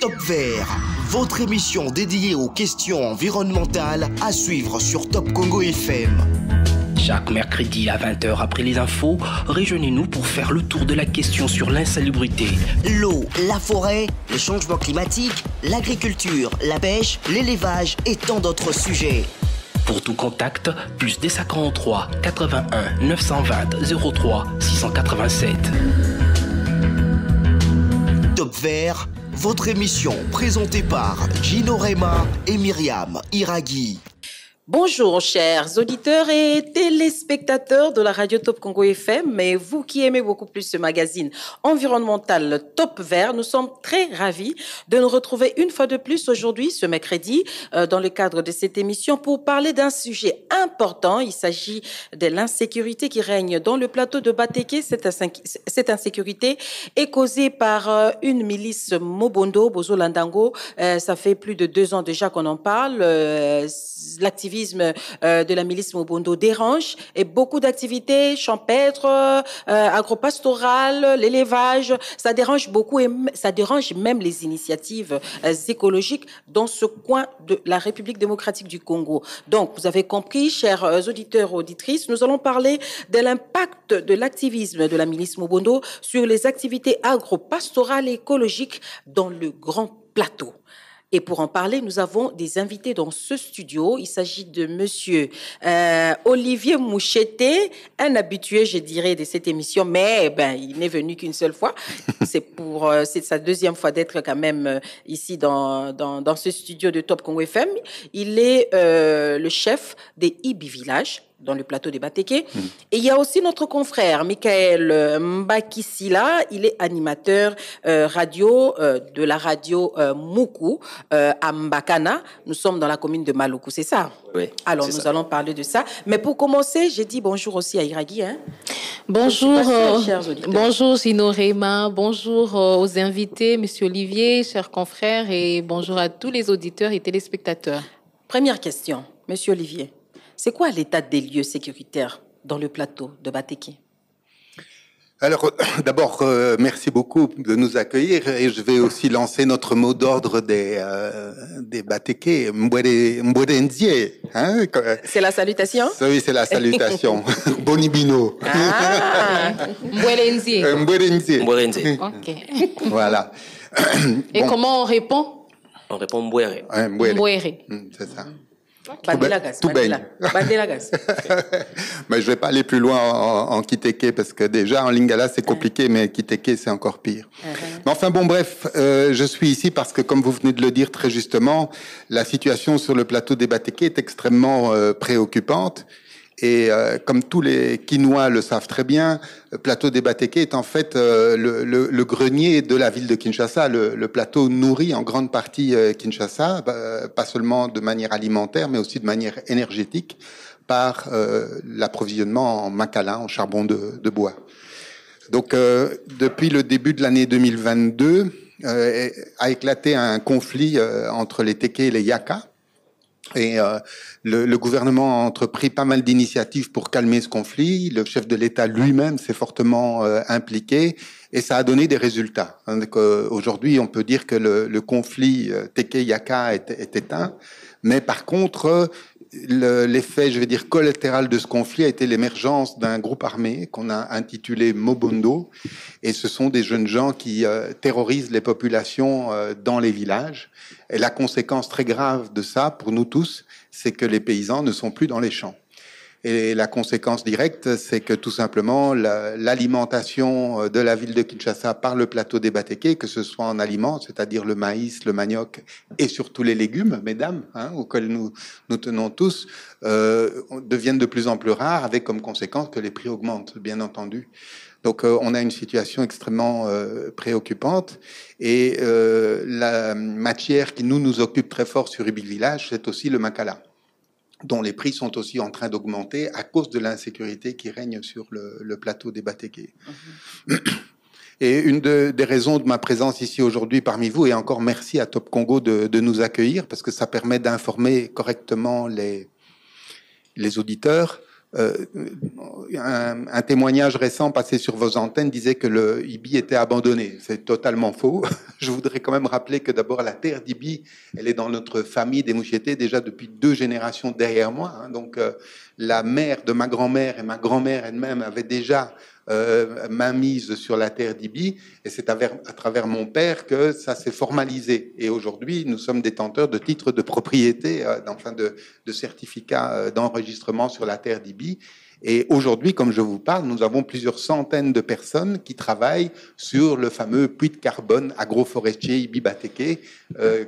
Top Vert, votre émission dédiée aux questions environnementales à suivre sur Top Congo FM. Chaque mercredi à 20h après les infos, rejoignez-nous pour faire le tour de la question sur l'insalubrité. L'eau, la forêt, le changement climatique, l'agriculture, la pêche, l'élevage et tant d'autres sujets. Pour tout contact, plus des 43 81 920 03 687. Top Vert, votre émission présentée par Gino Rema et Myriam Iraghi. Bonjour chers auditeurs et téléspectateurs de la radio Top Congo FM, et vous qui aimez beaucoup plus ce magazine environnemental Top Vert, nous sommes très ravis de nous retrouver une fois de plus aujourd'hui, ce mercredi, dans le cadre de cette émission pour parler d'un sujet important. Il s'agit de l'insécurité qui règne dans le plateau de Batéké. Cette insécurité est causée par une milice Mobondo, Bozo Landango. Ça fait plus de 2 ans déjà qu'on en parle. L'activisme de la milice Mobondo dérange, et beaucoup d'activités champêtres, agropastorales, l'élevage, ça dérange beaucoup, et ça dérange même les initiatives écologiques dans ce coin de la République démocratique du Congo. Donc, vous avez compris, chers auditeurs, auditrices, nous allons parler de l'impact de l'activisme de la milice Mobondo sur les activités agropastorales et écologiques dans le Grand Plateau. Et pour en parler, nous avons des invités dans ce studio. Il s'agit de monsieur Olivier Moucheté, un habitué, je dirais, de cette émission, mais il n'est venu qu'une seule fois. C'est sa 2e fois d'être quand même ici dans ce studio de Top Congo FM. Il est le chef des Ibi Village, dans le plateau de Batéké. Et il y a aussi notre confrère, Michael Mbakisila. Il est animateur radio de la radio Moukou à Mbakana. Nous sommes dans la commune de Maluku, c'est ça? Oui. Alors, nous allons parler de ça. Mais pour commencer, j'ai dit bonjour aussi à Iraghi. Bonjour, chers auditeurs. Bonjour Gino Rema, bonjour aux invités, monsieur Olivier, chers confrères, et bonjour à tous les auditeurs et téléspectateurs. Première question, monsieur Olivier. C'est quoi l'état des lieux sécuritaires dans le plateau de Batéké? Alors, d'abord, merci beaucoup de nous accueillir, et je vais aussi lancer notre mot d'ordre des Batéké, Mbouérenzie. Hein? C'est la salutation? Oui, c'est la salutation. Bonibino. Ah, Mbouérenzie. Mbouérenzie. Ok. Voilà. Et comment on répond? On répond Mbouéré. Mbouéré. C'est ça. Tout baigne. Mais je vais pas aller plus loin en Kiteke, parce que déjà en Lingala c'est compliqué, mais Kiteke c'est encore pire. Mais enfin bon, bref, je suis ici parce que, comme vous venez de le dire très justement, la situation sur le plateau des Batéké est extrêmement préoccupante. Et comme tous les Quinois le savent très bien, le plateau des Batéké est en fait le grenier de la ville de Kinshasa. Le plateau nourrit en grande partie Kinshasa, pas seulement de manière alimentaire, mais aussi de manière énergétique, par l'approvisionnement en macala, en charbon de bois. Donc, depuis le début de l'année 2022, a éclaté un conflit entre les Téké et les Yaka. Et le gouvernement a entrepris pas mal d'initiatives pour calmer ce conflit. Le chef de l'État lui-même s'est fortement impliqué, et ça a donné des résultats. Donc, aujourd'hui, on peut dire que le conflit Téké-Yaka est éteint, mais par contre, l'effet, je vais dire, collatéral de ce conflit a été l'émergence d'un groupe armé qu'on a intitulé Mobondo, et ce sont des jeunes gens qui terrorisent les populations dans les villages. Et la conséquence très grave de ça, pour nous tous, c'est que les paysans ne sont plus dans les champs. Et la conséquence directe, c'est que tout simplement, l'alimentation de la ville de Kinshasa par le plateau des Batéké, que ce soit en aliments, c'est-à-dire le maïs, le manioc et surtout les légumes, mesdames, auxquels nous tenons tous, deviennent de plus en plus rares, avec comme conséquence que les prix augmentent, bien entendu. Donc, on a une situation extrêmement préoccupante, et la matière qui nous occupe très fort sur Ibi Village, c'est aussi le macala, dont les prix sont aussi en train d'augmenter à cause de l'insécurité qui règne sur le plateau des Batéké. Et une des raisons de ma présence ici aujourd'hui parmi vous, et encore merci à Top Congo de nous accueillir, parce que ça permet d'informer correctement les auditeurs. un témoignage récent passé sur vos antennes disait que le IBI était abandonné. C'est totalement faux. Je voudrais quand même rappeler que d'abord la terre d'IBI, elle est dans notre famille des Mouchetés déjà depuis 2 générations derrière moi. Hein. Donc la mère de ma grand-mère et ma grand-mère elle-même avaient déjà main mise sur la terre d'IBI, et c'est à travers mon père que ça s'est formalisé. Et aujourd'hui, nous sommes détenteurs de titres de propriété, enfin de certificats d'enregistrement sur la terre d'IBI. Et aujourd'hui, comme je vous parle, nous avons plusieurs centaines de personnes qui travaillent sur le fameux puits de carbone agroforestier Ibi-Bateke,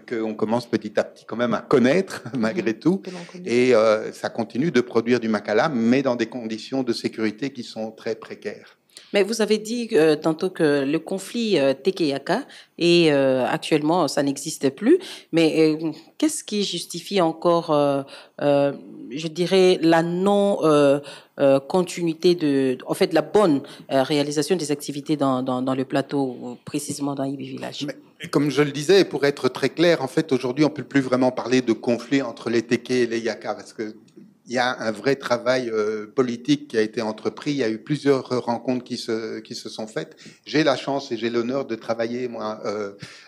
qu'on commence petit à petit quand même à connaître, malgré tout. Et ça continue de produire du macala, mais dans des conditions de sécurité qui sont très précaires. Mais vous avez dit tantôt que le conflit Teke-Yaka, et actuellement, ça n'existe plus. Mais qu'est-ce qui justifie encore, je dirais, la non-continuité en fait, la bonne réalisation des activités dans le plateau, précisément dans Ibi Village? Mais, comme je le disais, pour être très clair, en fait, aujourd'hui, on ne peut plus vraiment parler de conflit entre les Teke et les Yaka, parce que il y a un vrai travail politique qui a été entrepris. Il y a eu plusieurs rencontres qui se sont faites. J'ai la chance et j'ai l'honneur de travailler moi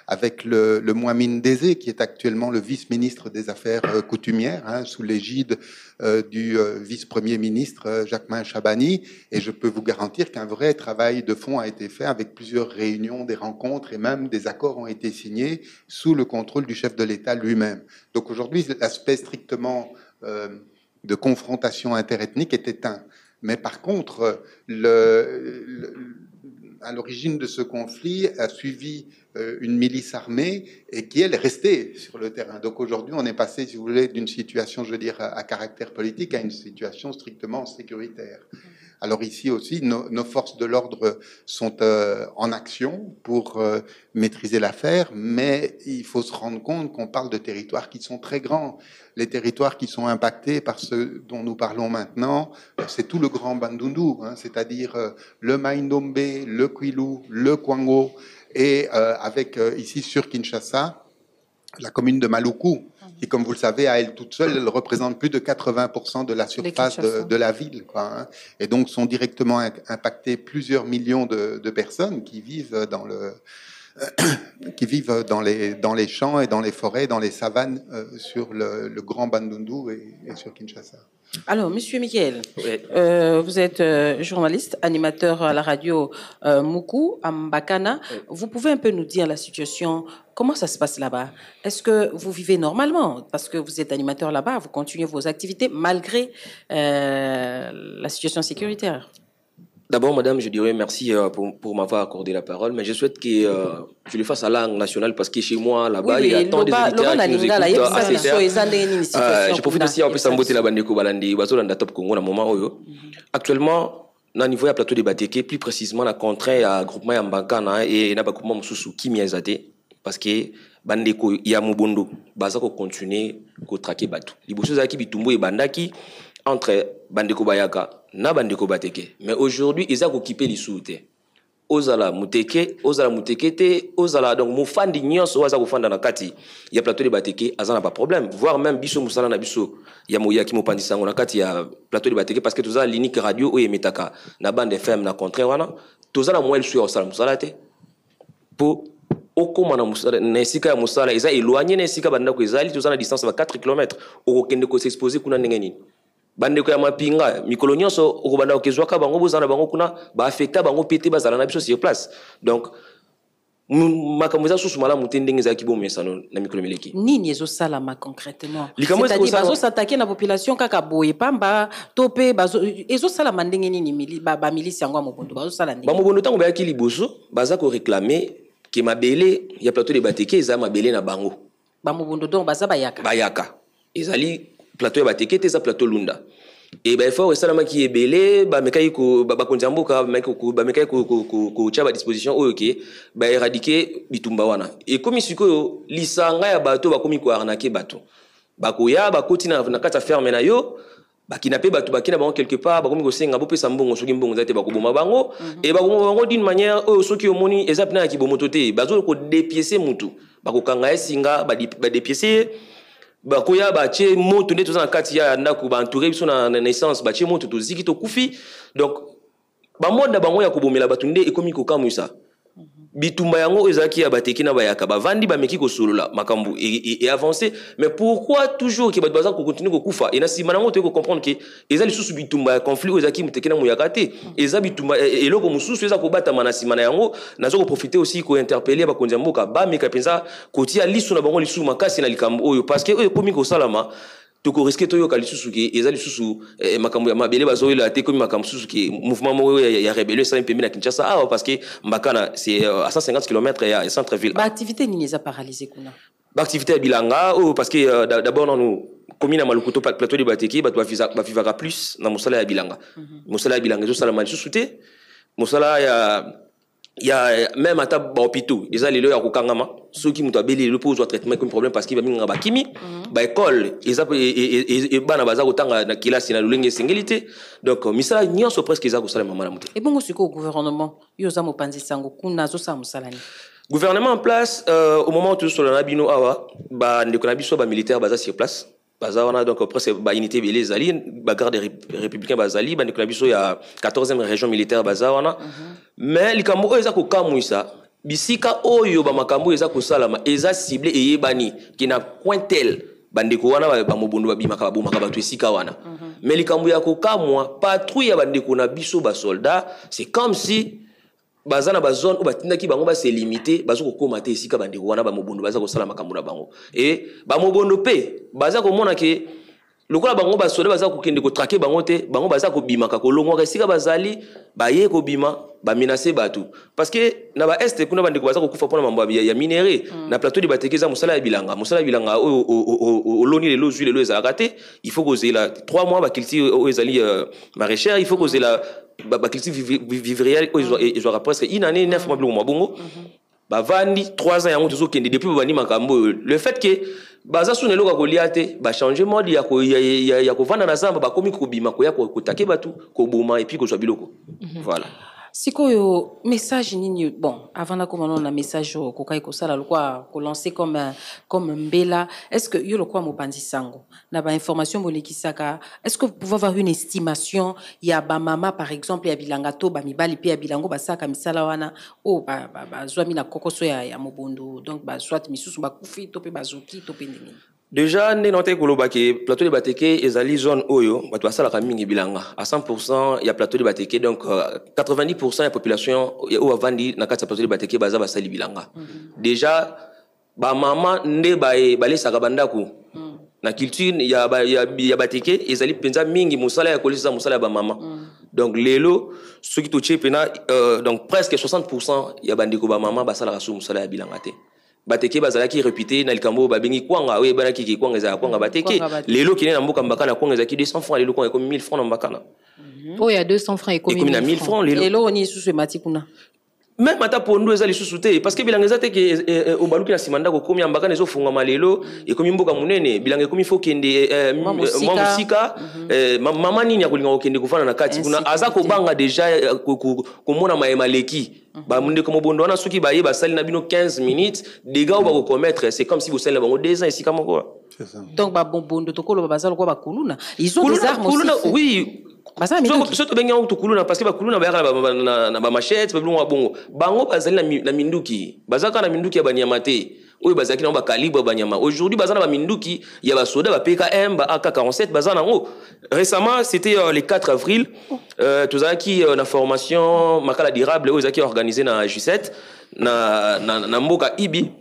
avec le Mouamine Désé, qui est actuellement le vice-ministre des Affaires coutumières, hein, sous l'égide du vice-premier ministre Jacquemin Chabani. Et je peux vous garantir qu'un vrai travail de fond a été fait avec plusieurs réunions, des rencontres et même des accords ont été signés sous le contrôle du chef de l'État lui-même. Donc aujourd'hui, l'aspect strictement de confrontation interethnique est éteint. Mais par contre, à l'origine de ce conflit a suivi une milice armée et qui, elle, est restée sur le terrain. Donc aujourd'hui, on est passé, si vous voulez, d'une situation, je veux dire, à caractère politique à une situation strictement sécuritaire. Alors ici aussi, nos forces de l'ordre sont en action pour maîtriser l'affaire, mais il faut se rendre compte qu'on parle de territoires qui sont très grands. Les territoires qui sont impactés par ce dont nous parlons maintenant, c'est tout le Grand Bandundu, hein, c'est-à-dire le Maindombe, le Kwilu, le Kwango, et avec ici sur Kinshasa, la commune de Maluku, qui, comme vous le savez, à elle toute seule, elle représente plus de 80% de la surface de la ville, quoi, hein. Et donc sont directement impactés plusieurs millions de personnes qui vivent dans dans les champs et dans les forêts, dans les savanes sur le Grand Bandundu et sur Kinshasa. Alors, Monsieur Miguel, oui. Vous êtes journaliste, animateur à la radio Moukou, à Mbakana. Oui. Vous pouvez un peu nous dire la situation, comment ça se passe là-bas? Est-ce que vous vivez normalement? Parce que vous êtes animateur là-bas, vous continuez vos activités malgré la situation sécuritaire. D'abord, madame, je dirais merci pour m'avoir accordé la parole, mais je souhaite que je le fasse à langue nationale parce que chez moi, là-bas, il y a tant des auditeurs qui nous écoutent. Je profite aussi en plus de la bande de Kobalandi, Top Congo, dans le moment où, actuellement, dans le niveau du plateau de Bateke, plus précisément, la contrainte à groupement Yambakana et Nabakouma Moussou Kimiazate, parce que Bandeko Yamubondo, Bazako continue à traquer Batou. Les bosses qui bitumbo et Bandaki entre Bandeko Bayaka na Bandeko Bateke. Mais aujourd'hui, ils ont occupé les sous-terres. Ozala Muteke, Ozala Mutekete, Ozala donc Moufan d'Ignos, Oza Moufan dans la Kati. Il y a plateau de Bateke, Azana pas problème. Voire même Bisso Moussala na Bisso. Il y a Moya qui m'opandisa na Kati, il y a plateau de Bateke parce que tout ça, l'unique radio où il metaka. Na bande FM na contraire, wana. Tout ça, la moelle sur Osala Moussala te. Pour Okoma na Moussala, Nesika ya Moussala, ils ont éloigné Nesika Bandako, ils ont tout ça à distance de 4 km. Okende ko s'exposer kuna nengeni. Bandeko ya mapinga mikolo nyonso okobanda okezwaka bango bozana bango kuna ba affecta bango pété bazala na biso sur place. Donc makambo za susu mala mutendenge za kibomesa na mikolo meleki nini ezo sala ma concrètement, c'est-à-dire bazo s'attaquer na population kaka boye pamba topé bazo ezo sala mandenge nini ba milice yango mobondo bazo sala nini ba mobondo tango ba yaki liboso baza ko réclamer que mabele ya plateau de Bateke za mabele na bango ba mobondo donc baza bayaka ezali plateau ya Bateke te za plateau Lunda et ben fort salama qui est belé ba mekai ko ba konjamboka ba mekai ko chaba disposition OK ba éradiquer bitumba wana et comme siko lisanga ya bato ba komi ko arnaquer bato ba ko ya ba kotina na kata ferme na yo ba kinape bato ba kina bango quelque part ba komi ko senga bo pesa mbongo soki mbongo zate ba ko boma bango et ba ko bango d'une manière soki omoni ezapna ya kibomoto te bazo ko dépiécer mutu ba ko kanga esinga ba dépiécer bakoya batie moto nde toza na kati ya ndako baentouré biso na naissance batie moto toziki tokufi donc bamoda bango ya kobomela bato nde ekomi kokamwisa bitumba yango ezaki ya bateki na bayaka bavandi bameki kosolola makambo et avancer mais pourquoi toujours que bato baza continuer kokufa et na sima nango toyeko comprendre que eza lisusu bitumba ya conflit ezaki muteki na muyaka te eza bitumba eloko mosusu eza kobatama na sima na yango nazo koprofiter aussi kointerpeller bakonzi ya mboka bameka mpenza kotia liso na bango lisusu makasi na likambo oyo parce que oyo ekomi kosalama toko risquer toyoka lisusu ki eza lisusu makambo ya mabele bazoyela te komi makambo lisusu ki mouvement mo ya rébellion ça impémi na Kinshasa parce que Mbakana c'est à 150 km ya centre ville. Ba activité ni les a paralysé kuna. Ba activité ya bilanga parce que d'abord nous commune à Malukuto plateau de Bateki ba vivra plus na mosala ya bilanga. Mosala ya bilanga zo sala mal lisusu te. Mosala ya même ata ba hôpitaux eza lelo ya kokangama ceux qui muto abeli le pose traitement comme problème parce qu'il va minga ba kimi ba école eza et bana baza kotanga na kilasi na lulenge singilité donc misala nyonso presque eza kosala mama na muté et bongo siko gouvernement yoza mopanzi sango kuna zo sa musalani gouvernement en place au moment où tout sur la bino awa ba ndeko na biso ba militaire baza sur place baza wana donc presque ba unité belé zali ba garde républicain bazali ba ndeko na biso ya 14e région militaire baza wana mais likambo oyo eza kokamwisa bisika oyo ba makambo eza kosalama eza ciblé eyebani kina pointel bandeko wana ba mobondo babimaka babomaka bato esika wana mais likambo ya kokamwa patrouille ya bandeko na biso ba soldat c'est comme si baza na ba zone où batindaki bango ba se limiter bazo kokoma te esika bandeko wana ba mobondo baza kosala makambo na bango et ba mobondo pe baza komona ke lokola bango ba soldat baza kokende ko traquer bango te bango baza ko bimaka ko longwa esika bazali baye ko bima ba menacer batu parce que na ba est kuna bandeko baza kokufa pona mambo ya minéré na plateau de Bateki za musala ya bilanga o loni le lozu le ezalaka te il faut que la 3 mois ba kilti o ezali maraîchère il faut que la ba kilti vivrière ils aura presque une année 9 mois bongo ba vandi 3 ans yango tozo kende depuis ba bani makambo le fait que baza sune loka koliate ba changer mode ya ko vanda na zamba ba komi ko bima ko ya ko take batu ko boma et puis ko zwa biloko voilà. Sikoyo message nini bon avant na komona na message ko kai ko sala lokwa ko lancer comme mbela est-ce que yo lokwa mopanzi sango na ba information bolekisaka est-ce que vous pouvez avoir une estimation ya ba mama par exemple ya bilanga to ba mibali pe ya bilango ba saka misala wana o ba zwami na kokoso ya mobondo donc ba soit misusu ba kufi to pe bazoki to pe ndini. Déjà, nous avons koloba ke plateau de Bateki ezali zone oyo bato basala ka mingi bilanga à 100% il y a plateau de Bateki donc 90% la population o avandi na kati plateau de Bateki baza basali bilanga. Déjà ba mama nde bale saka bandako na culture ya Bateki ezali penza mingi musala ya kolisa musala ba mama. Donc lelo ceux qui touché pena donc presque 60% ya bandiko ba mama basala ka musala ya bilanga te. Bateki bazalaki répété na likambo babengi kwanga we banaki ki kwanga za kwanga bateki lelo kine na mboka mbakana kwanga za ki 200 francs lelo kwanga comme 1000 francs na mbakana oh il y a 200 francs et comme 1000 francs lelo oni sous mati kuna même ata pondo ezali sous-souté parce que bilanga za te ke o baluki na simanda ko komi mbakana ezo funga malelo e komi mboka munene bilanga komi fo kende mamusika mama nini ya kulinga okende kufana na kati kuna aza ko banga déjà ko mona maemaleki ba munde ko mobondo wana soki ba ye ba sali na bino 15 minutes dégâts ba ko commettre c'est comme si vous sali bango 2 ans ici comme quoi c'est ça donc ba bombondo to ko lo bazalo ko ba kuluna ils ont des armes aussi oui surtout benga on to kuluna parce que ba kuluna ba yaka na ba machette ba bilongo bongo bango bazali na minduki bazaka na minduki ya banyama te oyo bazaki na ba calibre banyama aujourd'hui bazana ba minduki ya ba soda ba PKM ba AK47 bazana ngo récemment c'était le 4 avril tozaki na formation makala durable oyo zaki organisé na J7 na mboka Ibi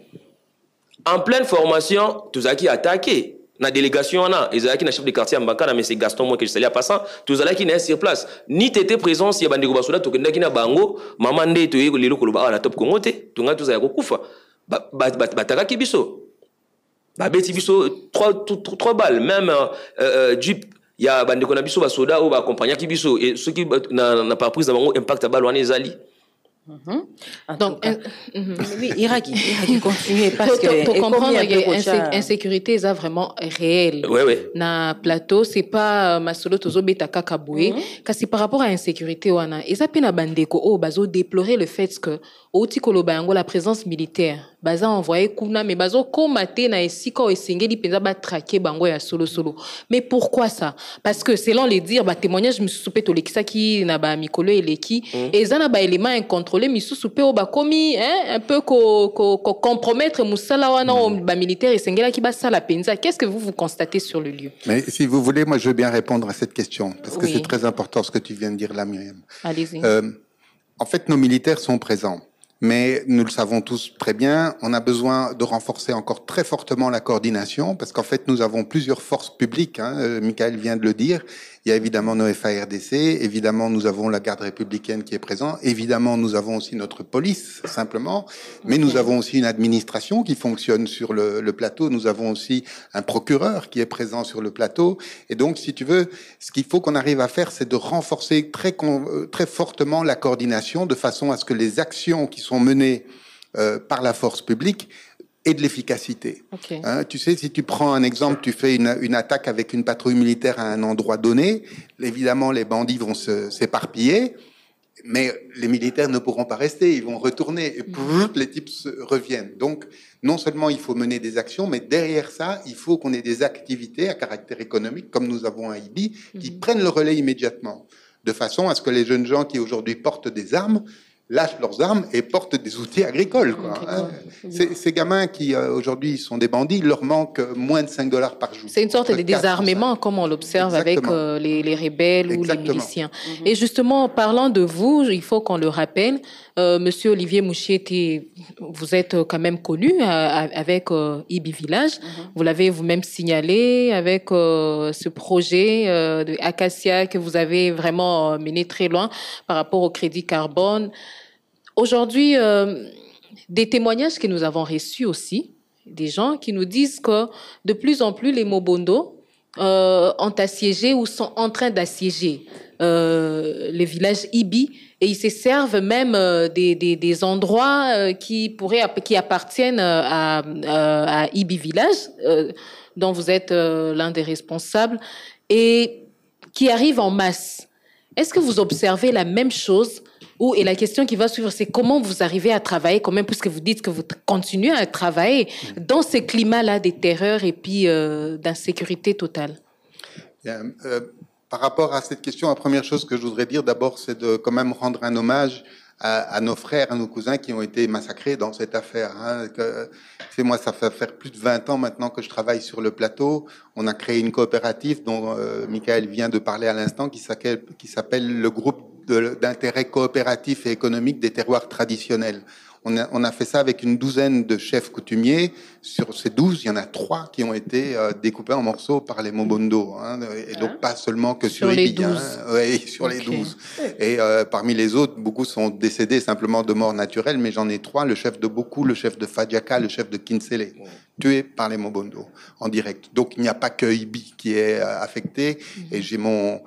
en pleine formation tozaki attaqué na délégation na ezalaki na chef de quartier Mbakana mais c'est Gaston moi que je salue à passant tozalaki na sur place ni tété présence ya bandeko basoda tokendaki na bango mama nde to yeko lelo koloba na top Congo te tunga tozaya kokufa batakaki biso babeti biso 3 balles même jeep ya bandeko na biso basoda o ba accompagnaki biso et ceux qui na pas prise bango impact balle wana ezali. Donc, oui, Iraki continue parce que pour comprendre que insécurité est vraiment réelle. Ouais. Na plateau c'est pas masolo tozo beta kakaboué. Kasi par rapport à insécurité wana, eza pena bandeko o bazo déplorer le fait que au Tikoloba yango la présence militaire baza envoyé kuna mais bazo komate na esika o esengeli penza ba traquer bango ya solo solo. Mais pourquoi ça? Parce que selon les dires ba témoignage misusu pe tolekisa ki na ba mikolo eleki ezana ba élément incontrôlé misusu pe o ba komi un peu ko compromettre musala wana o ba militaire esengela ki ba sala penza. Qu'est-ce que vous constatez sur le lieu? Mais si vous voulez, moi je veux bien répondre à cette question parce que c'est très important ce que tu viens de dire là, Myriam. Allez-y. En fait, nos militaires sont présents. Mais nous le savons tous très bien, on a besoin de renforcer encore très fortement la coordination parce qu'en fait, nous avons plusieurs forces publiques. Michael vient de le dire. Il y a évidemment nos FARDC, évidemment nous avons la garde républicaine qui est présente, évidemment nous avons aussi notre police simplement, mais nous avons aussi une administration qui fonctionne sur le plateau, nous avons aussi un procureur qui est présent sur le plateau. Et donc, si tu veux, ce qu'il faut qu'on arrive à faire, c'est de renforcer très fortement la coordination de façon à ce que les actions qui sont menées par la force publique et de l'efficacité. Okay. Tu sais, si tu prends un exemple, tu fais une attaque avec une patrouille militaire à un endroit donné, évidemment, les bandits vont s'éparpiller, mais les militaires ne pourront pas rester, ils vont retourner, et les types reviennent. Donc, non seulement il faut mener des actions, mais derrière ça, il faut qu'on ait des activités à caractère économique, comme nous avons à IBI, qui prennent le relais immédiatement, de façon à ce que les jeunes gens qui aujourd'hui portent des armes lâchent leurs armes et portent des outils agricoles. Ces gamins qui aujourd'hui sont des bandits, il leur manque moins de $5 par jour. C'est une sorte de désarmement, comme on l'observe avec les rebelles ou les miliciens. Et justement, parlant de vous, il faut qu'on le rappelle, Monsieur Olivier Mouchieti, vous êtes quand même connu avec IBI Village. Vous l'avez vous-même signalé avec ce projet de Acacia que vous avez vraiment mené très loin par rapport au crédit carbone. Aujourd'hui, des témoignages que nous avons reçus aussi, des gens qui nous disent que de plus en plus les Mobondo ont assiégé ou sont en train d'assiéger les villages IBI et ils se servent même des endroits qui appartiennent à IBI Village, dont vous êtes l'un des responsables, et qui arrivent en masse. Est-ce que vous observez la même chose? Et la question qui va suivre, c'est comment vous arrivez à travailler, quand même, puisque vous dites que vous continuez à travailler dans ce climat-là de terreur et puis d'insécurité totale. Bien, par rapport à cette question, la première chose que je voudrais dire d'abord, c'est de quand même rendre un hommage à nos frères, à nos cousins qui ont été massacrés dans cette affaire. Moi, ça fait faire plus de 20 ans maintenant que je travaille sur le plateau. On a créé une coopérative dont Michael vient de parler à l'instant, qui s'appelle le groupe d'intérêt coopératif et économique des terroirs traditionnels. On a fait ça avec une douzaine de chefs coutumiers. Sur ces 12, il y en a 3 qui ont été découpés en morceaux par les Mobondo. Et donc pas seulement que sur les 12. Sur les 12. Et parmi les autres, beaucoup sont décédés simplement de mort naturelle, mais j'en ai 3, le chef de Boku, le chef de Fadjaka, le chef de Kinsele, tués par les Mobondo en direct. Donc il n'y a pas que Ibi qui est affecté. Et j'ai mon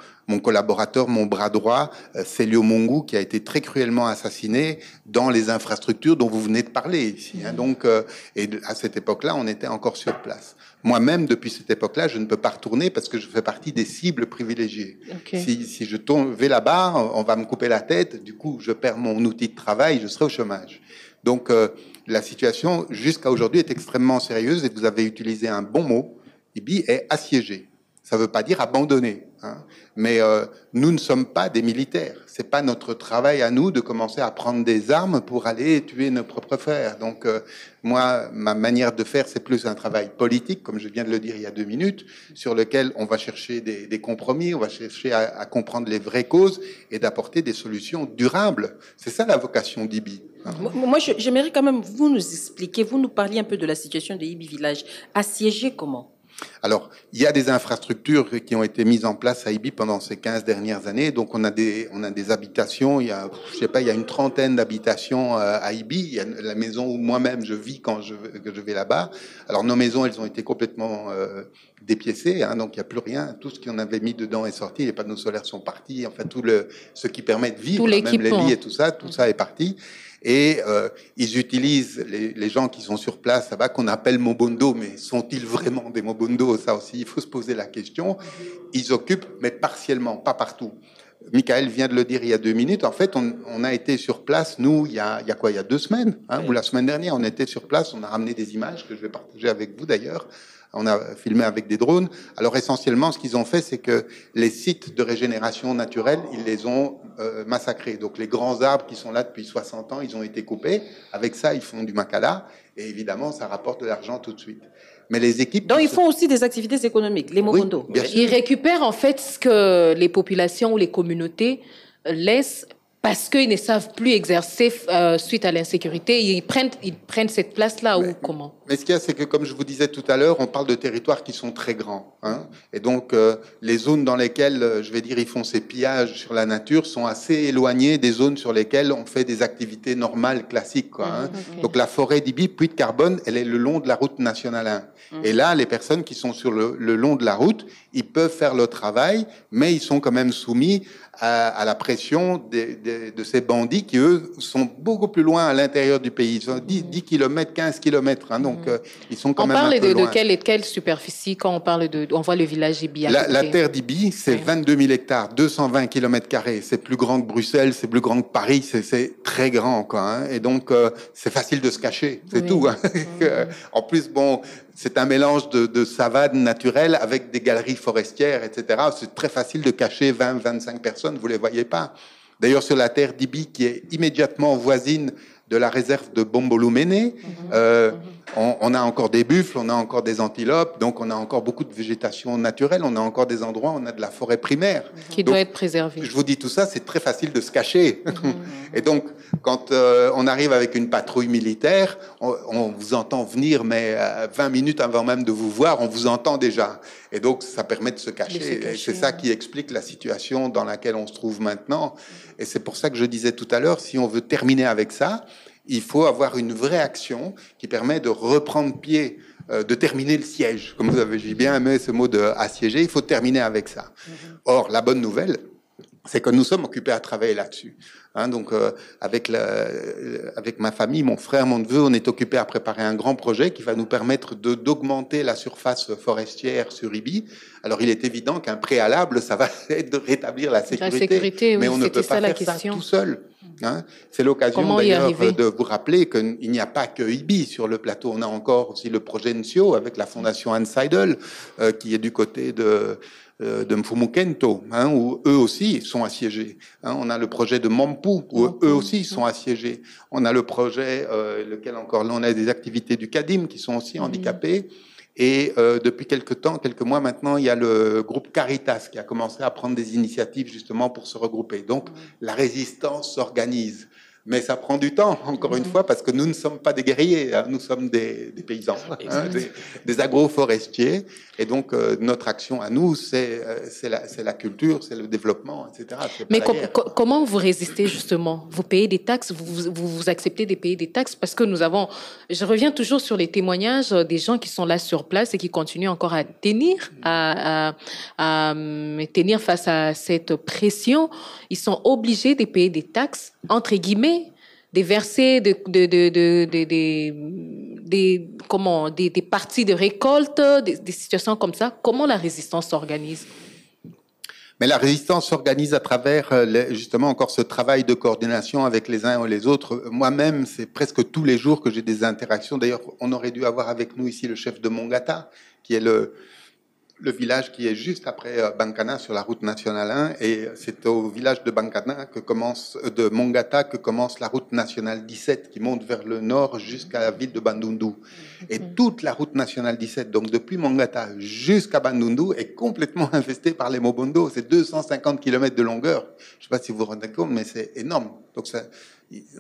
collaborateur, mon bras droit, Célio Mungu, qui a été très cruellement assassiné dans les infrastructures dont vous venez de parler ici. Donc, et à cette époque-là, on était encore sur place. Moi-même, depuis cette époque-là, je ne peux pas retourner parce que je fais partie des cibles privilégiées. Si je vais là-bas, on va me couper la tête. Du coup, je perds mon outil de travail, je serai au chômage. Donc, la situation, jusqu'à aujourd'hui, est extrêmement sérieuse et vous avez utilisé un bon mot. Ibi est assiégé. Ça ne veut pas dire abandonner. Mais nous ne sommes pas des militaires. C'est pas notre travail à nous de commencer à prendre des armes pour aller tuer nos propres frères. Donc moi, ma manière de faire, c'est plus un travail politique, comme je viens de le dire il y a 2 minutes, sur lequel on va chercher des compromis, on va chercher à comprendre les vraies causes et d'apporter des solutions durables. C'est ça la vocation d'IBI. Moi, j'aimerais quand même vous nous expliquer, vous nous parliez un peu de la situation de IBI Village. Assiégé comment? Alors, il y a des infrastructures qui ont été mises en place à IBI pendant ces 15 dernières années. Donc, on a des habitations. Il y a, je sais pas, il y a une trentaine d'habitations à IBI. Il y a la maison où moi-même je vis quand je vais là-bas. Alors, nos maisons, elles ont été complètement dépiécées. Donc, il n'y a plus rien. Tout ce qu'on avait mis dedans est sorti. Les panneaux solaires sont partis. Enfin, ce qui permet de vivre, même les lits et tout ça est parti. Et ils utilisent les gens qui sont sur place là-bas, qu'on appelle Mobondo, mais sont-ils vraiment des Mobondo? Ça aussi, il faut se poser la question. Ils occupent, mais partiellement, pas partout. Michael vient de le dire il y a 2 minutes. En fait, on a été sur place, nous, il y a 2 semaines, ou la semaine dernière, on était sur place, on a ramené des images que je vais partager avec vous d'ailleurs. On a filmé avec des drones. Alors essentiellement, ce qu'ils ont fait, c'est que les sites de régénération naturelle, ils les ont massacrés. Donc les grands arbres qui sont là depuis 60 ans, ils ont été coupés. Avec ça, ils font du macala. Et évidemment, ça rapporte de l'argent tout de suite. Mais les équipes... Donc ils font aussi des activités économiques, les Mobondo. Oui, ils récupèrent en fait ce que les populations ou les communautés laissent parce qu'ils ne savent plus exercer suite à l'insécurité. Ils prennent cette place-là ou comment? Mais ce qu'il y a, c'est que, comme je vous disais tout à l'heure, on parle de territoires qui sont très grands. Et donc, les zones dans lesquelles, je vais dire, ils font ces pillages sur la nature sont assez éloignées des zones sur lesquelles on fait des activités normales, classiques. Okay. Donc, la forêt d'Ibi, Puits de Carbone, elle est le long de la route nationale 1. Et là, les personnes qui sont sur le long de la route, ils peuvent faire le travail, mais ils sont quand même soumis à la pression de ces bandits qui, eux, sont beaucoup plus loin à l'intérieur du pays. Ils sont 10 km, 15 km. Donc, ils sont quand même un peu loin. On parle de quelle superficie quand on voit le village d'Ibi? La terre d'Ibi, c'est 22 000 hectares, 220 km². C'est plus grand que Bruxelles, c'est plus grand que Paris, c'est très grand, quoi. Et donc, c'est facile de se cacher, c'est tout. En plus, bon... C'est un mélange de savane naturelle avec des galeries forestières, etc. C'est très facile de cacher 20-25 personnes, vous les voyez pas. D'ailleurs, sur la terre d'Ibi, qui est immédiatement voisine de la réserve de Bombolumene, on a encore des buffles, on a encore des antilopes, donc on a encore beaucoup de végétation naturelle, on a encore des endroits où on a de la forêt primaire. Qui doit être préservée. Je vous dis tout ça, c'est très facile de se cacher. Et donc, quand on arrive avec une patrouille militaire, on vous entend venir, mais 20 minutes avant même de vous voir, on vous entend déjà. Et donc, ça permet de se cacher. Et c'est ça qui explique la situation dans laquelle on se trouve maintenant. Et c'est pour ça que je disais tout à l'heure, si on veut terminer avec ça, il faut avoir une vraie action qui permet de reprendre pied, de terminer le siège. Comme vous avez bien aimé ce mot de assiéger, il faut terminer avec ça. Or, la bonne nouvelle, c'est que nous sommes occupés à travailler là-dessus. Donc, avec ma famille, mon frère, mon neveu, on est occupés à préparer un grand projet qui va nous permettre d'augmenter la surface forestière sur Ibi. Alors, il est évident qu'un préalable, ça va être de rétablir la sécurité. Mais on ne peut pas faire ça tout seul. C'est l'occasion d'ailleurs de vous rappeler qu'il n'y a pas que Ibi sur le plateau. On a encore aussi le projet NCIO avec la fondation Hans Seidel, qui est du côté de Mfumukento, où eux aussi sont assiégés. On a le projet de Mampu, où eux aussi sont assiégés. On a le projet, lequel encore là, on a des activités du CADIM qui sont aussi handicapés. Et depuis quelques mois maintenant, il y a le groupe Caritas qui a commencé à prendre des initiatives justement pour se regrouper. Donc, la résistance s'organise. Mais ça prend du temps, encore une fois, parce que nous ne sommes pas des guerriers, nous sommes des paysans, des agroforestiers. Et donc, notre action à nous, c'est la culture, c'est le développement, etc. Mais comment vous résistez justement? Vous payez des taxes, vous acceptez de payer des taxes? Parce que je reviens toujours sur les témoignages des gens qui sont là sur place et qui continuent encore à tenir, à tenir face à cette pression. Ils sont obligés de payer des taxes, entre guillemets, des versets, des parties de récolte, des situations comme ça. Comment la résistance s'organise? Mais la résistance s'organise à travers justement encore ce travail de coordination avec les uns et les autres. Moi-même, c'est presque tous les jours que j'ai des interactions. D'ailleurs, on aurait dû avoir avec nous ici le chef de Mongata, qui est le village qui est juste après Bankana sur la route nationale 1, et c'est au village de Bankana de Mongata que commence la route nationale 17 qui monte vers le nord jusqu'à la ville de Bandundu. Et toute la route nationale 17, donc depuis Mongata jusqu'à Bandundu, est complètement infestée par les Mobondo. C'est 250 km de longueur. Je ne sais pas si vous vous rendez compte, mais c'est énorme. Donc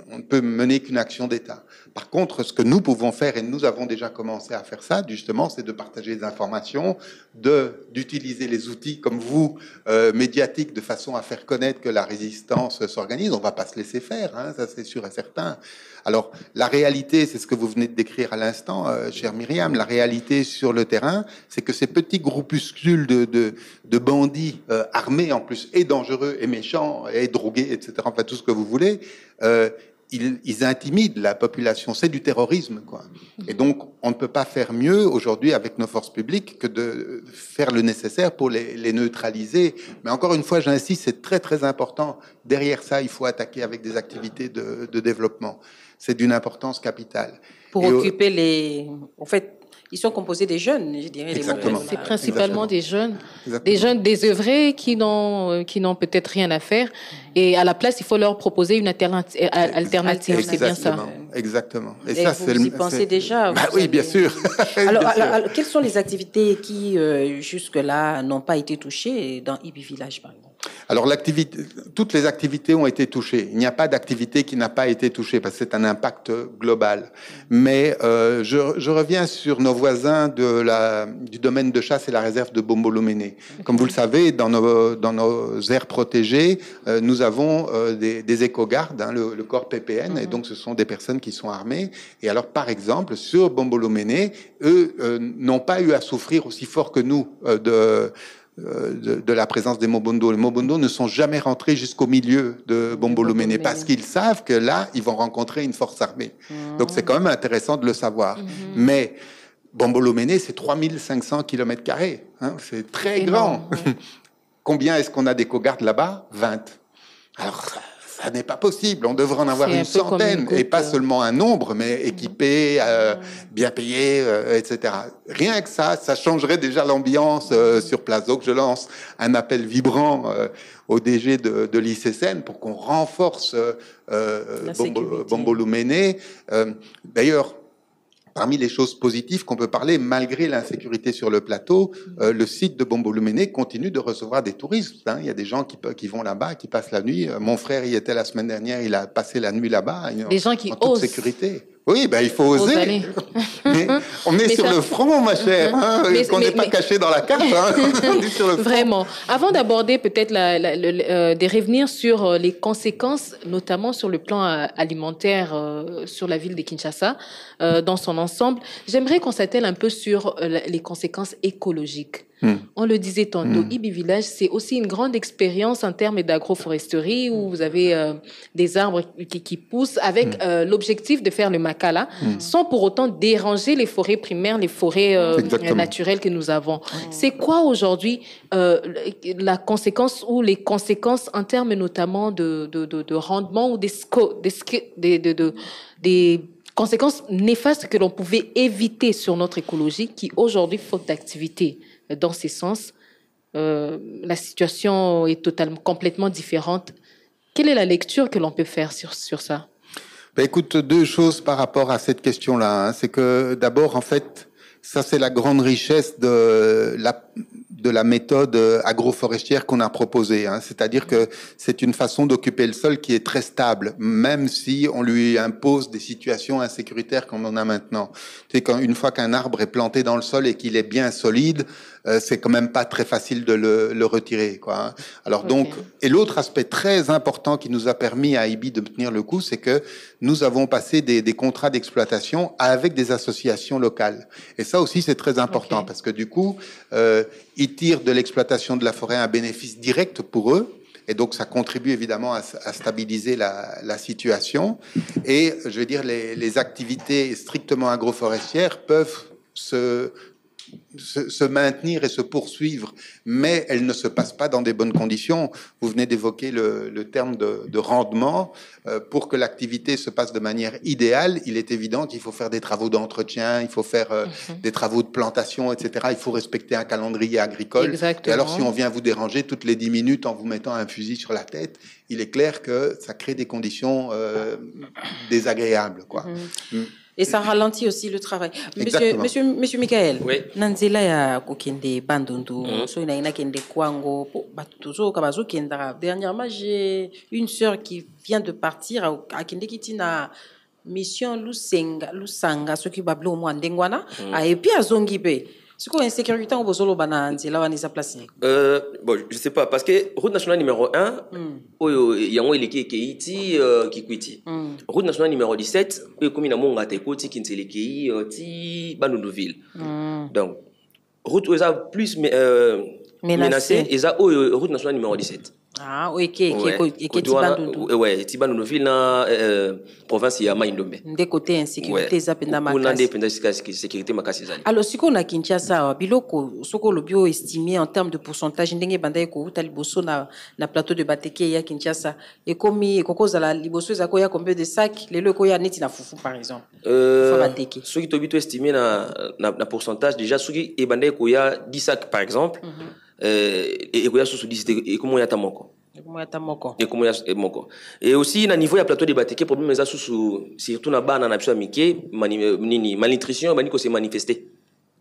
on ne peut mener qu'une action d'État. Par contre, ce que nous pouvons faire, et nous avons déjà commencé à faire ça, justement, c'est de partager des informations, d'utiliser les outils comme vous, médiatiques, de façon à faire connaître que la résistance s'organise. On ne va pas se laisser faire, ça c'est sûr et certain. Alors, la réalité, c'est ce que vous venez de décrire à l'instant, chère Myriam, la réalité sur le terrain, c'est que ces petits groupuscules de bandits armés, en plus, et dangereux, et méchants, et drogués, etc., enfin tout ce que vous voulez, ils intimident la population. C'est du terrorisme, quoi. Et donc, on ne peut pas faire mieux aujourd'hui avec nos forces publiques que de faire le nécessaire pour les neutraliser. Mais encore une fois, j'insiste, c'est très, très important. Derrière ça, il faut attaquer avec des activités de développement. C'est d'une importance capitale. Pour occuper les... En fait, ils sont composés des jeunes, je dirais. Exactement. C'est principalement des jeunes. Exactement. Des jeunes désœuvrés qui n'ont peut-être rien à faire. Et à la place, il faut leur proposer une alternative. C'est bien ça. Exactement. Et ça, vous y pensez déjà. Bah oui, bien sûr. Alors, quelles sont les activités qui, jusque-là, n'ont pas été touchées dans Ibi Village, par exemple? Alors, toutes les activités ont été touchées. Il n'y a pas d'activité qui n'a pas été touchée parce que c'est un impact global. Mais je reviens sur nos voisins du domaine de chasse et la réserve de Bombolomene. Comme vous le savez, dans nos aires protégées, nous avons des éco-gardes, hein, le corps PPN, et donc ce sont des personnes qui sont armées. Et alors, par exemple, sur Bombolomene, eux n'ont pas eu à souffrir aussi fort que nous de la présence des Mobondo. Les Mobondo ne sont jamais rentrés jusqu'au milieu de Bombolomene parce qu'ils savent que là, ils vont rencontrer une force armée. Donc, c'est quand même intéressant de le savoir. Mais Bombolomene, c'est 3500 km². Hein, c'est très grand. Combien est-ce qu'on a d'éco-gardes là-bas? 20. Alors, ça n'est pas possible. On devrait en avoir une centaine, et pas seulement un nombre, mais équipés, bien payés, etc. Rien que ça changerait déjà l'ambiance sur place. Donc, je lance un appel vibrant au DG de l'ICCN pour qu'on renforce Bombolomene. D'ailleurs, parmi les choses positives qu'on peut parler, malgré l'insécurité sur le plateau, le site de Bombolomene continue de recevoir des touristes. Hein. Il y a des gens qui vont là-bas, qui passent la nuit. Mon frère y était la semaine dernière, il a passé la nuit là-bas. Des gens qui en toute sécurité. Oui, ben il faut oser. Mais on est sur le front, ma chère. Hein, on n'est pas caché dans la carte. Hein. On est sur le front. Vraiment. Avant d'aborder peut-être de revenir sur les conséquences, notamment sur le plan alimentaire sur la ville de Kinshasa, dans son ensemble, j'aimerais qu'on s'attelle un peu sur les conséquences écologiques. On le disait tantôt, Ibi Village, c'est aussi une grande expérience en termes d'agroforesterie où vous avez des arbres qui poussent avec l'objectif de faire le Makala sans pour autant déranger les forêts primaires, les forêts naturelles que nous avons. C'est quoi aujourd'hui la conséquence ou les conséquences en termes notamment de rendement ou des conséquences néfastes que l'on pouvait éviter sur notre écologie qui aujourd'hui, faute d'activité dans ces sens, la situation est complètement différente. Quelle est la lecture que l'on peut faire sur ça? Ben écoute, deux choses par rapport à cette question-là. Hein. C'est que d'abord, en fait, ça c'est la grande richesse de la méthode agroforestière qu'on a proposée. Hein. C'est-à-dire que c'est une façon d'occuper le sol qui est très stable, même si on lui impose des situations insécuritaires comme on a maintenant. C'est qu'une fois qu'un arbre est planté dans le sol et qu'il est bien solide, c'est quand même pas très facile de le retirer, quoi. Hein. Alors donc, et l'autre aspect très important qui nous a permis à Ibi de tenir le coup, c'est que nous avons passé des contrats d'exploitation avec des associations locales. Et ça aussi, c'est très important parce que du coup, ils tirent de l'exploitation de la forêt un bénéfice direct pour eux. Et donc, ça contribue évidemment à stabiliser la situation. Et je veux dire, les activités strictement agroforestières peuvent se maintenir et se poursuivre, mais elles ne se passent pas dans des bonnes conditions. Vous venez d'évoquer le terme de rendement. Pour que l'activité se passe de manière idéale, il est évident qu'il faut faire des travaux d'entretien, il faut faire des travaux de plantation, etc. Il faut respecter un calendrier agricole. Exactement. Et alors, si on vient vous déranger toutes les 10 minutes en vous mettant un fusil sur la tête, il est clair que ça crée des conditions désagréables, quoi. Et ça ralentit aussi le travail. Monsieur Michael, Nanzela ya kokende bandondo, so ina kende kwango, batuzo kabazo kendara. Dernièrement, j'ai une sœur qui vient de partir à kende kitina mission Lusanga, ce qui bablo mo ndengwana, et puis à Zongibe. C'est quoi l'insécurité au Bozolo Bananzela wa nisa place? Bon, je sais pas parce que route nationale numéro 1, il y a un éleki Keiti Kikwiti. Route nationale numéro 17, comme il y a mon gâteau Koti Kinseleki ti Bandunduville. Donc route où ça plus menacée, et ça route nationale numéro 17. Ah, oui, qui Tibandundu. Ouais, Tibandundu, ville na province ya Maindombe. Des côtés insécurité, ça peut sécurité makasizali. Alors, si on a Kinshasa, biloko, soko le bio estimé en termes de pourcentage, ndenge bandaye ko uta liboso na plateau de Bateke ya Kinshasa. Et comme koko zala liboso zako ya combien de sacs, les loko ya neti na fufu par exemple. Bateke. Ce qui tobito estimé na pourcentage déjà ce qui e bandaye ko ya 10 sacs par exemple. Et koya sous 10 et comment ya tamoko. Et aussi na niveau ya plateau de Bateke problème ça sous surtout na bana na biso mike malnutrition bani ko se manifester.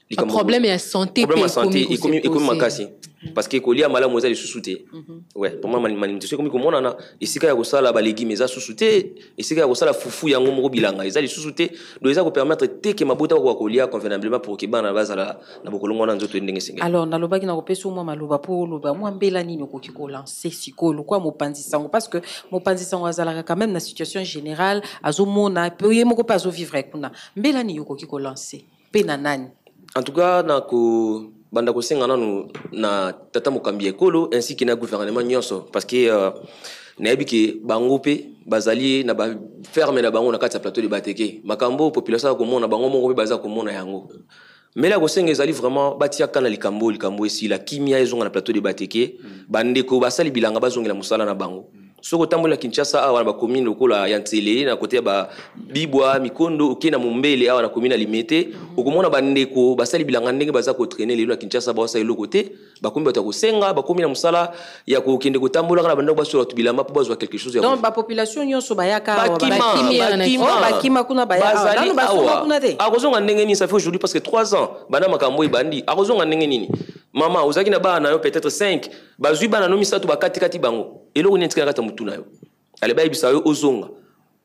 Le problème est santé. Problème à santé et comme makasi. Parce que kolia mala moza les sous-souté. Ouais, pour moi malnutrition comme on a ici ka ya kosala ba légumes za sous-souté, ici ka ya kosala fufu yango moko bilanga, ils les sous-souté, donc ça ko permettre te mabota ko kolia convenablement pour que bana bazala na bokolongo na nzoto ndenge singa. Alors na lobaki na kopesa moi maloba pour loba moi mbela nini ko kiko lancer sikolo kwa mopanzi sango parce que mopanzi sango azala quand même na situation générale azomona peu yemoko pas zo vivre kuna. Mbela nini ko kiko lancer pe na nani. En tout cas, banda ko senga nanu na tata mokambi ekolo ainsi que na gouvernement nyonso parce que na yebiki bango pe bazali na ba ferme na bango na kati ya plateau de Bateke makambo population ko mona bango moko pe baza ko mona yango mais là ko senga ezali vraiment batia kana likambo esi la kimia ezonga na plateau de Bateke bandeko basali bilanga bazongela musala na bango. Soko tambola Kinshasa awa na ba commune lokola ya Ntsele na côté ba Bibwa Mikondo okena Mumbele awa na commune Limete okomona bandeko basali bilanga ndenge baza ko traîner lelo na Kinshasa ba sa côté ba kombi ba ko senga ba kombi na musala ya ko kende ko tambola kana bandeko baso to bilamba po bazwa quelque chose ya donc ba population nyonso bayaka bakima kuna bayaka nanu basoma kuna te akozonga ndenge ni ça fait aujourd'hui parce que 3 ans bana makambo ibandi akozonga ndenge nini mama ozaki na ba na yo peut-être 5 bazui bana no misato ba kati bango eloko nenti kaka mutuna yo ale ba ibisa yo ozonga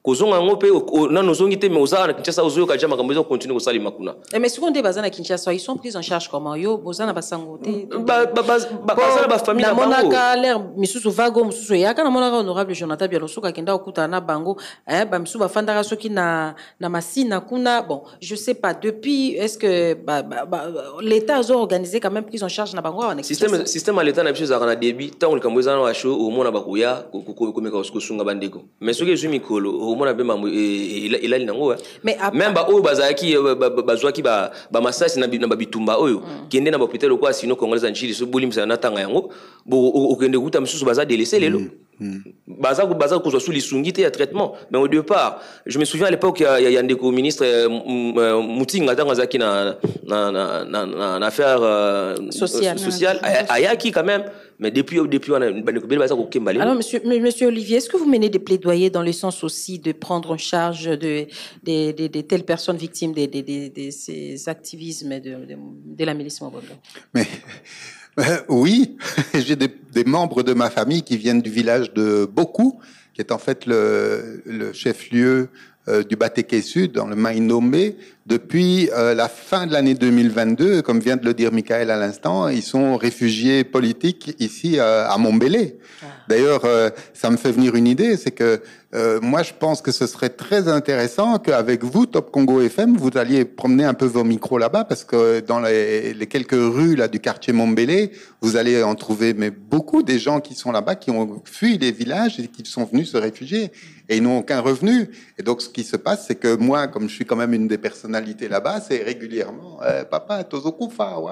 kozonga ngope nano zongi te mais ozana Kinshasa ozoyo ka jama kambo continue ko sali makuna mais seconde bazana Kinshasa ils sont pris en charge comment yo bozana basango te bazana ba famille na bango monaka l'air misusu vago misusu yaka na monaka honorable Jonathan Bialosuka kenda okuta na bango ba misusu ba fandara soki na masina kuna bon je sais pas depuis est-ce que l'état a organisé quand même prise en charge na bango en système à l'état na biso za na débit tant le kambo zana wa show au mona bakuya komeka osunga bandeko mais soki je mikolo mona bemba ilali nango même ba oyo bazaki bazwaki ba masasi na bitumba oyo kende na hôpital ko asino congolais nchili so bolimisa na tanga yango bo okende kuta misusu baza délaissé lelo baza ko sous lisungi te ya traitement mais au départ je me souviens à l'époque il y a ndeko ministre Mutinga tanga zaki na affaire sociale ayaki quand même. Mais depuis on a alors monsieur Olivier, est-ce que vous menez des plaidoyers dans le sens aussi de prendre en charge de telles personnes victimes de ces activismes de la milice Mobondo? Mais oui, j'ai des membres de ma famille qui viennent du village de Boku, qui est en fait le chef-lieu du Bateke Sud, dans le Maindombe. Depuis la fin de l'année 2022, comme vient de le dire Michael à l'instant, ils sont réfugiés politiques ici à Mombele. D'ailleurs, ça me fait venir une idée, c'est que moi je pense que ce serait très intéressant qu'avec vous, Top Congo FM, vous alliez promener un peu vos micros là-bas, parce que dans les quelques rues là du quartier Mombele, vous allez en trouver mais beaucoup des gens qui sont là-bas, qui ont fui les villages et qui sont venus se réfugier. Et ils n'ont aucun revenu. Et donc, ce qui se passe, c'est que moi, comme je suis quand même une des personnalités là-bas, c'est régulièrement papa, tozokufa, ouais.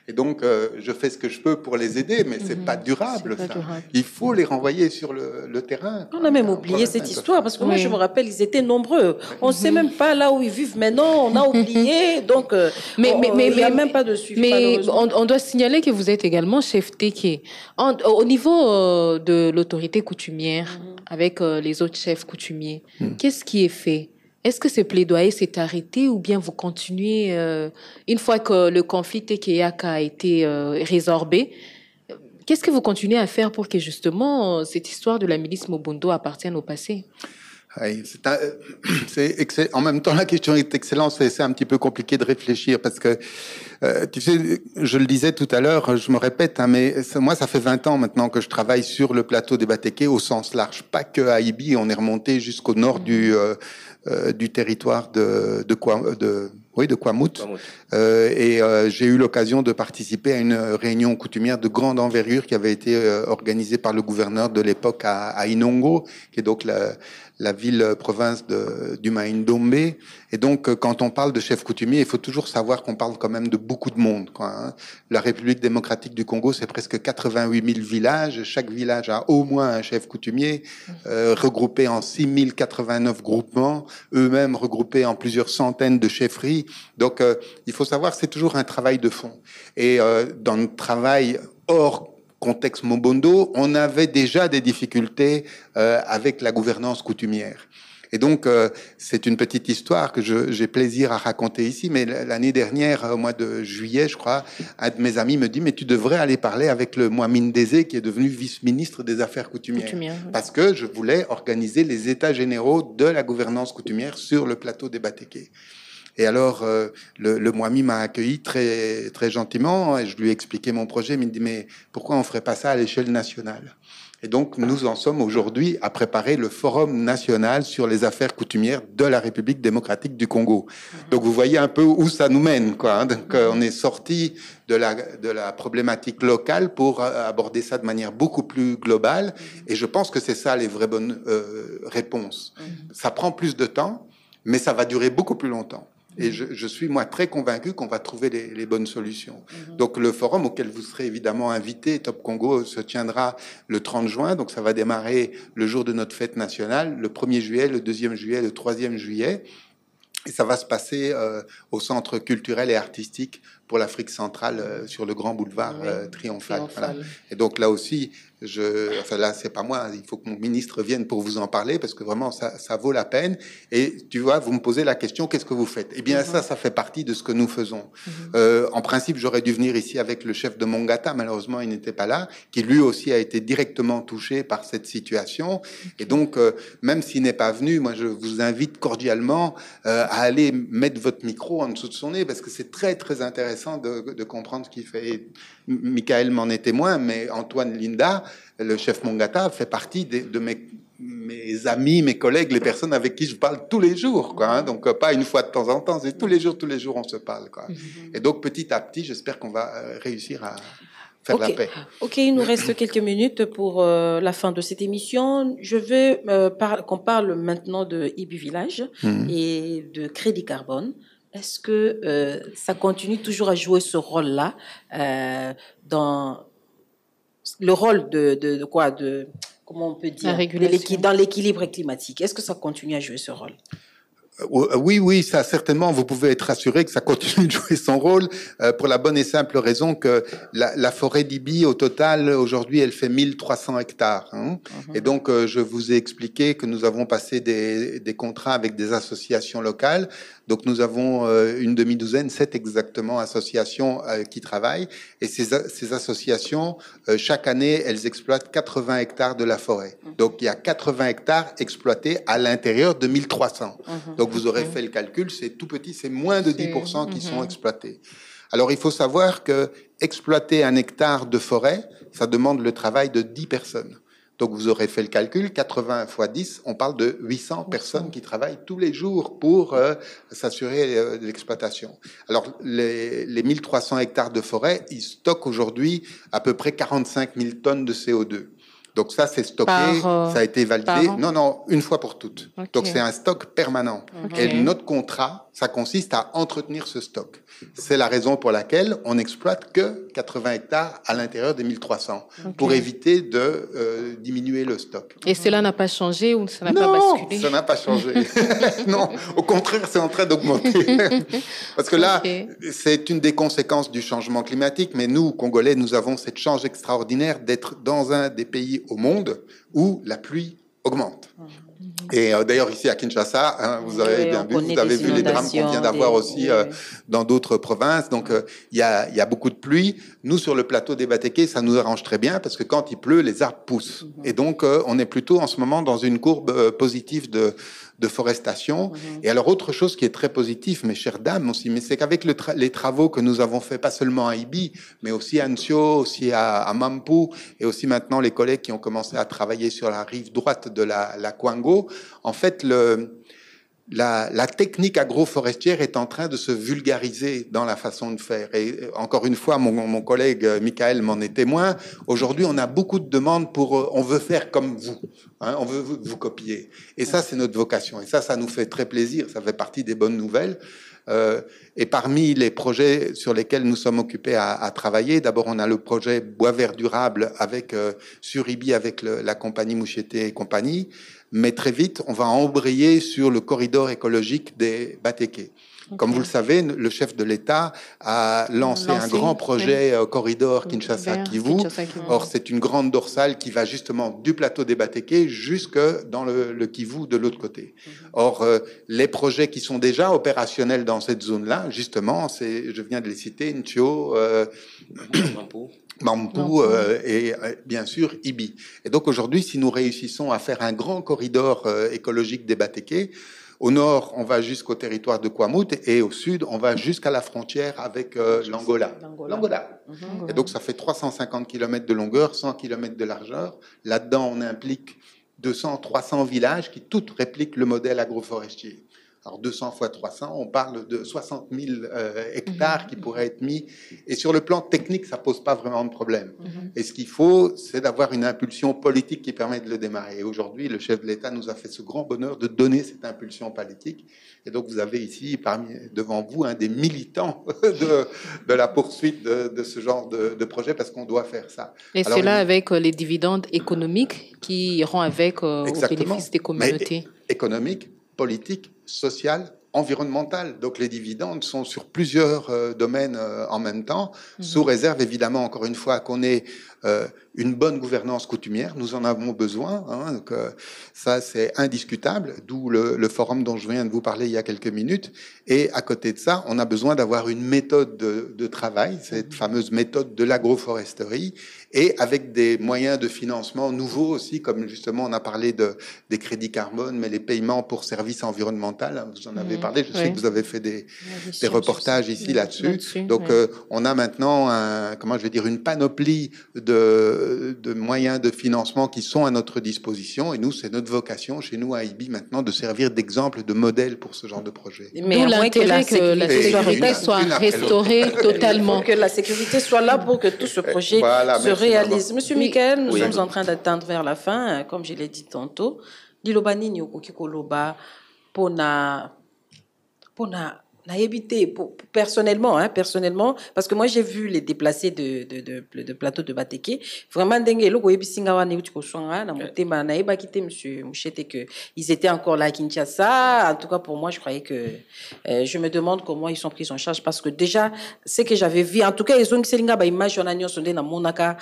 Et donc, je fais ce que je peux pour les aider, mais c'est pas durable, ça. Il faut les renvoyer sur le terrain. On a même oublié cette histoire, parce que moi, je me rappelle, ils étaient nombreux. On sait même pas là où ils vivent maintenant, on a oublié, donc mais il n'y a même pas de suivi. Mais on doit signaler que vous êtes également chef Téké. Au niveau de l'autorité coutumière, avec les autres chefs coutumiers, qu'est-ce qui est fait? Est-ce que ce plaidoyer s'est arrêté ou bien vous continuez une fois que le conflit Tékéyaka a été résorbé? Qu'est-ce que vous continuez à faire pour que justement cette histoire de la milice Mobondo appartienne au passé? Oui, en même temps, la question est excellente. C'est un petit peu compliqué de réfléchir parce que, tu sais, je le disais tout à l'heure, je me répète, hein, mais moi, ça fait 20 ans maintenant que je travaille sur le plateau des Bateke au sens large. Pas que à Ibi, on est remonté jusqu'au nord du territoire Oui, de Kwamut. J'ai eu l'occasion de participer à une réunion coutumière de grande envergure qui avait été organisée par le gouverneur de l'époque à Inongo, qui est donc la ville-province du Maïndombe. Et donc, quand on parle de chef coutumier, il faut toujours savoir qu'on parle quand même de beaucoup de monde, quoi, hein. La République démocratique du Congo, c'est presque 88 000 villages. Chaque village a au moins un chef coutumier, regroupé en 6 089 groupements, eux-mêmes regroupés en plusieurs centaines de chefferies. Donc, il faut savoir que c'est toujours un travail de fond. Et dans le travail hors contexte Mobondo, on avait déjà des difficultés avec la gouvernance coutumière. Et donc, c'est une petite histoire que j'ai plaisir à raconter ici, mais l'année dernière, au mois de juillet, je crois, un de mes amis me dit « Mais tu devrais aller parler avec le Mohamed Ndézé, qui est devenu vice-ministre des Affaires coutumières. » Parce que je voulais organiser les états généraux de la gouvernance coutumière sur le plateau des Batéké. Et alors, le Moami m'a accueilli très, très gentiment, et je lui ai expliqué mon projet. Il me dit, mais pourquoi on ferait pas ça à l'échelle nationale? Et donc, nous en sommes aujourd'hui à préparer le Forum national sur les affaires coutumières de la République démocratique du Congo. Donc, vous voyez un peu où ça nous mène, quoi, hein. Donc, on est sorti de la problématique locale pour aborder ça de manière beaucoup plus globale. Et je pense que c'est ça les vraies bonnes réponses. Ça prend plus de temps, mais ça va durer beaucoup plus longtemps. Et je suis, moi, très convaincu qu'on va trouver les bonnes solutions. Donc, le forum auquel vous serez évidemment invité, Top Congo, se tiendra le 30 juin. Donc, ça va démarrer le jour de notre fête nationale, le 1er juillet, le 2e juillet, le 3e juillet. Et ça va se passer au Centre culturel et artistique pour l'Afrique centrale sur le grand boulevard Triomphal. Voilà. Et donc, là aussi, enfin là, c'est pas moi, il faut que mon ministre vienne pour vous en parler parce que vraiment, ça vaut la peine. Et tu vois, vous me posez la question, qu'est-ce que vous faites? Eh bien, ça fait partie de ce que nous faisons. En principe, j'aurais dû venir ici avec le chef de Mongata. Malheureusement, il n'était pas là, qui lui aussi a été directement touché par cette situation. Et donc, même s'il n'est pas venu, moi, je vous invite cordialement à aller mettre votre micro en dessous de son nez parce que c'est très, très intéressant de comprendre ce qu'il fait. Et Michael m'en est témoin, mais Antoine Linda, le chef Mongata, fait partie de mes amis, mes collègues, les personnes avec qui je parle tous les jours, quoi, hein. Donc pas une fois de temps en temps, c'est tous les jours on se parle, quoi. Et donc petit à petit, j'espère qu'on va réussir à faire la paix. Ok, il nous reste quelques minutes pour la fin de cette émission. Je veux qu'on parle maintenant de Ibu Village et de Crédit Carbone. Est-ce que ça continue toujours à jouer ce rôle-là dans le rôle de quoi, comment on peut dire, dans l'équilibre climatique? Est-ce que ça continue à jouer ce rôle? Oui, ça certainement, vous pouvez être rassuré que ça continue de jouer son rôle pour la bonne et simple raison que la forêt d'Ibi, au total, aujourd'hui, elle fait 1300 hectares. Hein. Et donc, je vous ai expliqué que nous avons passé des contrats avec des associations locales. Donc, nous avons une demi-douzaine, 7 exactement, associations qui travaillent. Et ces associations, chaque année, elles exploitent 80 hectares de la forêt. Donc, il y a 80 hectares exploités à l'intérieur de 1300. Donc, vous aurez fait le calcul, c'est tout petit, c'est moins de 10% qui sont exploités. Alors, il faut savoir que exploiter un hectare de forêt, ça demande le travail de 10 personnes. Donc, vous aurez fait le calcul, 80 fois 10, on parle de 800 personnes qui travaillent tous les jours pour s'assurer de l'exploitation. Alors, les 1300 hectares de forêt, ils stockent aujourd'hui à peu près 45 000 tonnes de CO2. Donc ça, c'est stocké, ça a été validé. Non, une fois pour toutes. Okay. Donc c'est un stock permanent. Okay. Et notre contrat, ça consiste à entretenir ce stock. C'est la raison pour laquelle on n'exploite que 80 hectares à l'intérieur des 1300 pour éviter de diminuer le stock. Et cela n'a pas changé ou ça n'a pas basculé? Non, ça n'a pas changé. Non, au contraire, c'est en train d'augmenter. Parce que là, c'est une des conséquences du changement climatique. Mais nous, Congolais, nous avons cette chance extraordinaire d'être dans un des pays au monde où la pluie augmente. Et d'ailleurs, ici à Kinshasa, hein, vous avez bien vu, vous avez vu les drames qu'on vient d'avoir aussi dans d'autres provinces. Donc, il y a beaucoup de pluie. Nous, sur le plateau des Batéké, ça nous arrange très bien parce que quand il pleut, les arbres poussent. Et donc, on est plutôt en ce moment dans une courbe positive de forestation. Et alors, autre chose qui est très positive, mes chères dames aussi, mais c'est qu'avec les travaux que nous avons fait, pas seulement à Ibi, mais aussi à Nsio, aussi à Mampu, et aussi maintenant les collègues qui ont commencé à travailler sur la rive droite de la Kwango, en fait, la technique agroforestière est en train de se vulgariser dans la façon de faire. Et encore une fois, mon collègue Michael m'en est témoin. Aujourd'hui, on a beaucoup de demandes pour on veut faire comme vous, hein, on veut vous copier. Et ça, c'est notre vocation. Et ça nous fait très plaisir. Ça fait partie des bonnes nouvelles. Et parmi les projets sur lesquels nous sommes occupés à travailler, d'abord on a le projet Bois Vert Durable avec sur IBI avec la compagnie Moucheté et compagnie, mais très vite on va embrayer sur le corridor écologique des Batéké. Okay. Comme vous le savez, le chef de l'État a lancé un grand projet corridor Kinshasa-Kivu. Or, c'est une grande dorsale qui va justement du plateau des Batéké jusque dans le Kivu de l'autre côté. Or, les projets qui sont déjà opérationnels dans cette zone-là, justement, je viens de les citer, Ntio, Mampou et bien sûr Ibi. Et donc aujourd'hui, si nous réussissons à faire un grand corridor écologique des Batéké, au nord, on va jusqu'au territoire de Kwamut et au sud, on va jusqu'à la frontière avec l'Angola. Et donc, ça fait 350 km de longueur, 100 km de largeur. Là-dedans, on implique 200, 300 villages qui toutes répliquent le modèle agroforestier. Alors 200 fois 300, on parle de 60 000 hectares qui pourraient être mis. Et sur le plan technique, ça pose pas vraiment de problème. Et ce qu'il faut, c'est d'avoir une impulsion politique qui permet de le démarrer. Et aujourd'hui, le chef de l'État nous a fait ce grand bonheur de donner cette impulsion politique. Et donc, vous avez ici, devant vous, des militants de la poursuite de ce genre de projet, parce qu'on doit faire ça. Et cela avec les dividendes économiques qui iront avec au bénéfice des communautés. Mais économiques, politiques, social, environnemental. Donc les dividendes sont sur plusieurs domaines en même temps, sous réserve évidemment, encore une fois, qu'on ait une bonne gouvernance coutumière. Nous en avons besoin, hein, donc, ça c'est indiscutable, d'où le forum dont je viens de vous parler il y a quelques minutes. Et à côté de ça, on a besoin d'avoir une méthode de travail, cette fameuse méthode de l'agroforesterie, et avec des moyens de financement nouveaux aussi, comme justement on a parlé des crédits carbone, mais les paiements pour services environnementaux, hein, vous en avez parlé, je sais que vous avez fait des reportages ici là-dessus. Donc on a maintenant une panoplie de moyens de financement qui sont à notre disposition, et nous, c'est notre vocation chez nous à IBI maintenant de servir d'exemple, de modèle pour ce genre de projet. Mais l'intérêt que la sécurité soit restaurée totalement. Que la sécurité soit là pour que tout ce projet se réalise. Monsieur Michael, nous sommes en train d'attendre vers la fin, comme je l'ai dit tantôt. Lilobani ni okoki koloba pona n'a évité personnellement, parce que moi j'ai vu les déplacés de plateau de Batéké. Vraiment dengue loko ebisinga wana utiko swanga na motema na eba kité monsieur Moucheté que ils étaient encore là à Kinshasa. En tout cas pour moi je croyais que je me demande comment ils sont pris en charge, parce que déjà ce que j'avais vu, en tout cas ils ont selinga ba image on a nyo sonde na monaka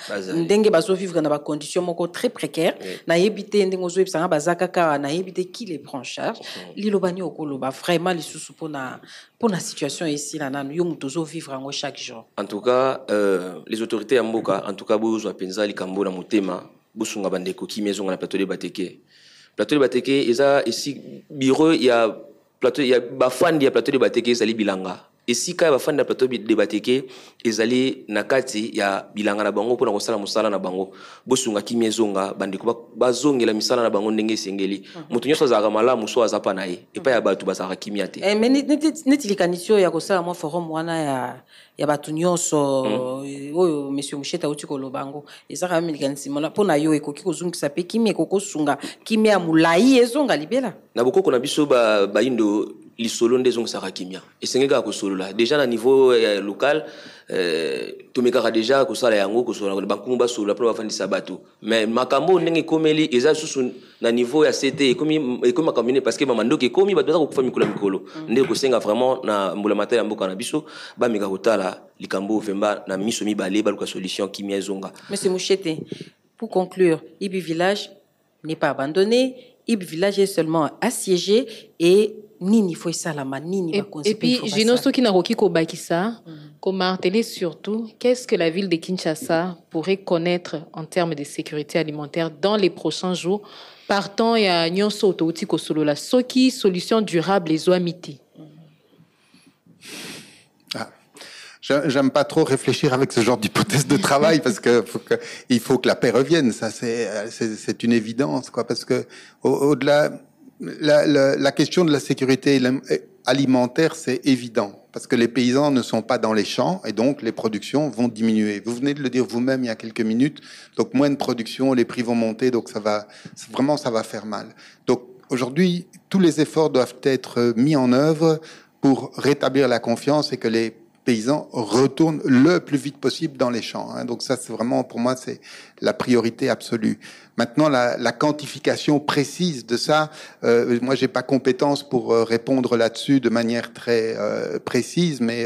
dengue bazo vivre dans ba conditions moko très précaires na ebité ndengo zo ebisanga bazaka ka na ebité qui les prend en charge. Lilobani okoloba vraiment lisusu pour la situation ici là nous devons vivre en chaque jour. En tout cas les autorités amboka en tout cas bozo penza likambo na motema bosunga bandeko ki maison na plateau de Batéké eza ici bureau il y a bafandi ya plateau de Batéké ezali bilanga esika bafandi ya plateau de Batéké ezali na kati ya bilanga na bango pona kosala musala na bango bosunga ki maison bandeko bazongela misala na bango ndenge sengeli mutu nyoso azaka malamu so azapa na ye epa ya batu basaka kimia te mais neti likanitio ya kosala mo forum wana ya batu nyonso oyo monsieur Moucheté uti kolobango ezaka milikanisi mona pona yo ekoki kozungisa pe kimia kokosunga kimia mulai ezonga libela na bokoko na biso ba indo lisolo ndezonga saka kimia esengeka ko solola déjà na niveau local tomekaka déjà kosala yango kosola bankumu basola pour bafandisa bato mais makambo ndenge komeli eza susu na niveau ya CT ekomi makamine parce que mamandoki ekomi bato baza kokufa mikolo ndenge kosenga vraiment na mbula matala mboka na biso bameka kotala likambo vemba na miso mibale baluka solution kimia ezonga. Monsieur Moucheté, pour conclure, Ibi village n'est pas abandonné, Ibi village est seulement assiégé et nini faut salama nini et puis jinoso qui naroki ko bakisa ko marteler surtout qu'est-ce que la ville de Kinshasa pourrait connaître en termes de sécurité alimentaire dans les prochains jours partant ya nyonso touti ko solola soki solution durable les oamiti. J'aime pas trop réfléchir avec ce genre d'hypothèse de travail parce que il faut que la paix revienne, ça c'est une évidence quoi, parce que au-delà La question de la sécurité alimentaire, c'est évident, parce que les paysans ne sont pas dans les champs et donc les productions vont diminuer. Vous venez de le dire vous-même il y a quelques minutes, donc moins de production, les prix vont monter, donc ça va faire mal. Donc aujourd'hui, tous les efforts doivent être mis en œuvre pour rétablir la confiance et que les paysans retournent le plus vite possible dans les champs. Donc ça, c'est vraiment, pour moi, c'est la priorité absolue. Maintenant, la quantification précise de ça, moi, j'ai pas compétence pour répondre là-dessus de manière très précise, mais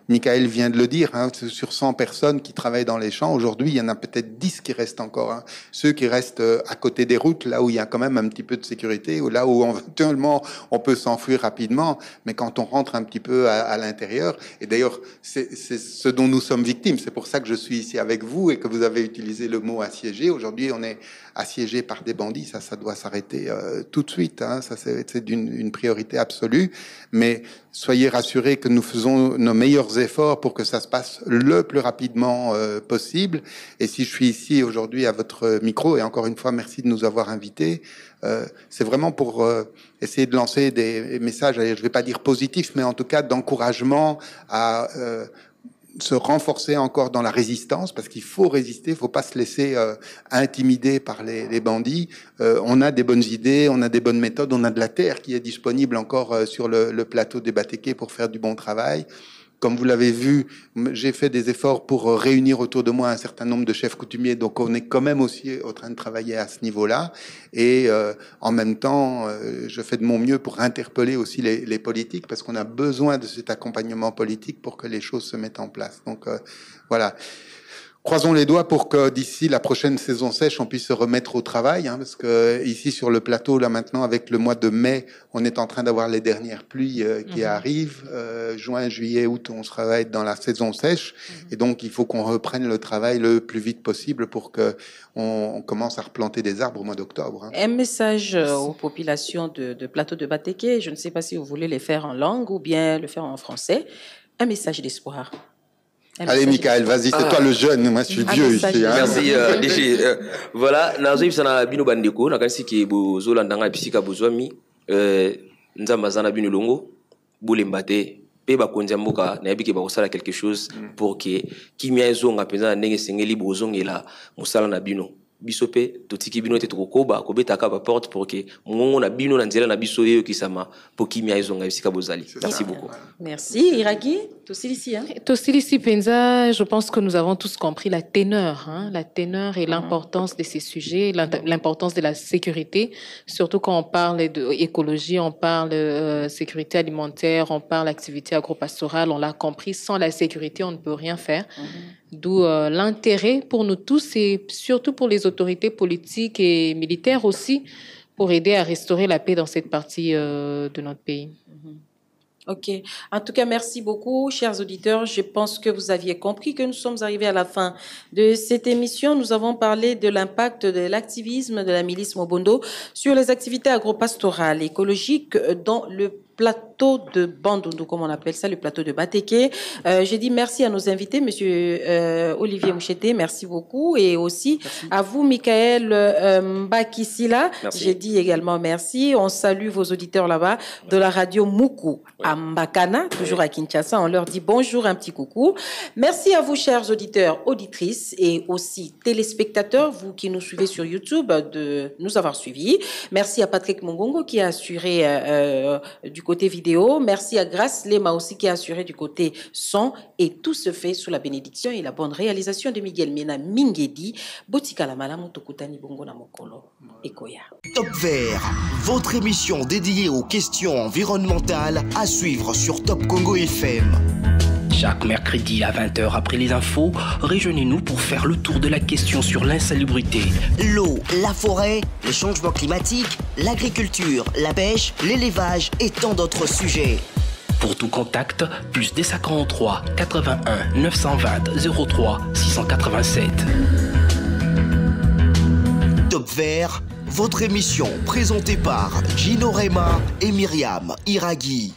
Michael vient de le dire, sur 100 personnes qui travaillent dans les champs, aujourd'hui, il y en a peut-être 10 qui restent encore. Ceux qui restent à côté des routes, là où il y a quand même un petit peu de sécurité, ou là où éventuellement on peut s'enfuir rapidement, mais quand on rentre un petit peu à l'intérieur, et d'ailleurs, c'est ce dont nous sommes victimes. C'est pour ça que je suis ici avec vous et que vous avez utilisé le mot assiégé. Aujourd'hui, on est assiégé par des bandits. Ça doit s'arrêter tout de suite. Ça, c'est une priorité absolue. Mais soyez rassurés que nous faisons nos meilleurs efforts pour que ça se passe le plus rapidement possible. Et si je suis ici aujourd'hui à votre micro, et encore une fois, merci de nous avoir invités, c'est vraiment pour essayer de lancer des messages, je ne vais pas dire positifs, mais en tout cas d'encouragement à se renforcer encore dans la résistance, parce qu'il faut résister, il ne faut pas se laisser intimider par les bandits. On a des bonnes idées, on a des bonnes méthodes, on a de la terre qui est disponible encore sur le plateau des Batéké pour faire du bon travail. Comme vous l'avez vu, j'ai fait des efforts pour réunir autour de moi un certain nombre de chefs coutumiers, donc on est quand même aussi en train de travailler à ce niveau-là. Et en même temps, je fais de mon mieux pour interpeller aussi les politiques, parce qu'on a besoin de cet accompagnement politique pour que les choses se mettent en place. Donc voilà. Croisons les doigts pour que d'ici la prochaine saison sèche, on puisse se remettre au travail, parce que ici sur le plateau, là maintenant, avec le mois de mai, on est en train d'avoir les dernières pluies qui arrivent. Juin, juillet, août, on sera dans la saison sèche, et donc il faut qu'on reprenne le travail le plus vite possible pour que on commence à replanter des arbres au mois d'octobre. Un message aux populations de plateau de Batéké. Je ne sais pas si vous voulez les faire en langue ou bien le faire en français. Un message d'espoir. Allez, Michael, vas-y, c'est toi le jeune. Moi, je suis vieux ici. Merci, DG. Voilà, nazo sana bino bandeko, nakanisi ki bozola ndanga pisika bozwami, nzamba zana bino longo, boulembate, pe bakonzi mboka na yebiki ba kosala quelque chose pour que kimia ezonga penza ndenge sengeli bozongela musala na bino. Bisope totiki bino te tokokoba kobetaka ba porte pour que mongo na bino na nzela na biso yeyo kisama pour kimia ezonga bisika bozali. Merci beaucoup. Merci Iraki, Tosilisi Tosilisi Penza, je pense que nous avons tous compris la teneur et l'importance de ces sujets, l'importance de la sécurité, surtout quand on parle d'écologie, on parle de sécurité alimentaire, on parle d'activité agro-pastorale, on l'a compris, sans la sécurité, on ne peut rien faire. D'où l'intérêt pour nous tous et surtout pour les autorités politiques et militaires aussi, pour aider à restaurer la paix dans cette partie de notre pays. Ok. En tout cas, merci beaucoup, chers auditeurs. Je pense que vous aviez compris que nous sommes arrivés à la fin de cette émission. Nous avons parlé de l'impact de l'activisme de la milice Mobondo sur les activités agro-pastorales écologiques dans le plateau de Bandundu, comme on appelle ça, le plateau de Batéké. J'ai dit merci à nos invités, monsieur Olivier Moucheté, merci beaucoup, et aussi à vous, Michael Mbakisila. J'ai dit également merci. On salue vos auditeurs là-bas de la radio Moukou à Mbakana, toujours à Kinshasa. On leur dit bonjour, un petit coucou. Merci à vous, chers auditeurs, auditrices et aussi téléspectateurs, vous qui nous suivez sur YouTube, de nous avoir suivis. Merci à Patrick Mongongo qui a assuré du côté vidéo. Merci à Grace Lema aussi qui a assuré du côté son. Et tout se fait sous la bénédiction et la bonne réalisation de Miguel Mena Mingedi. Botika la malamu tokutani bongo na mokolo. Ekoya. Top Vert, votre émission dédiée aux questions environnementales à suivre sur Top Congo FM. Chaque mercredi à 20h après les infos, rejoignez-nous pour faire le tour de la question sur l'insalubrité. L'eau, la forêt, les changements climatiques, l'agriculture, la pêche, l'élevage et tant d'autres sujets. Pour tout contact, plus des 43 81 920 03 687. Top Vert, votre émission présentée par Gino Rema et Myriam Iraghi.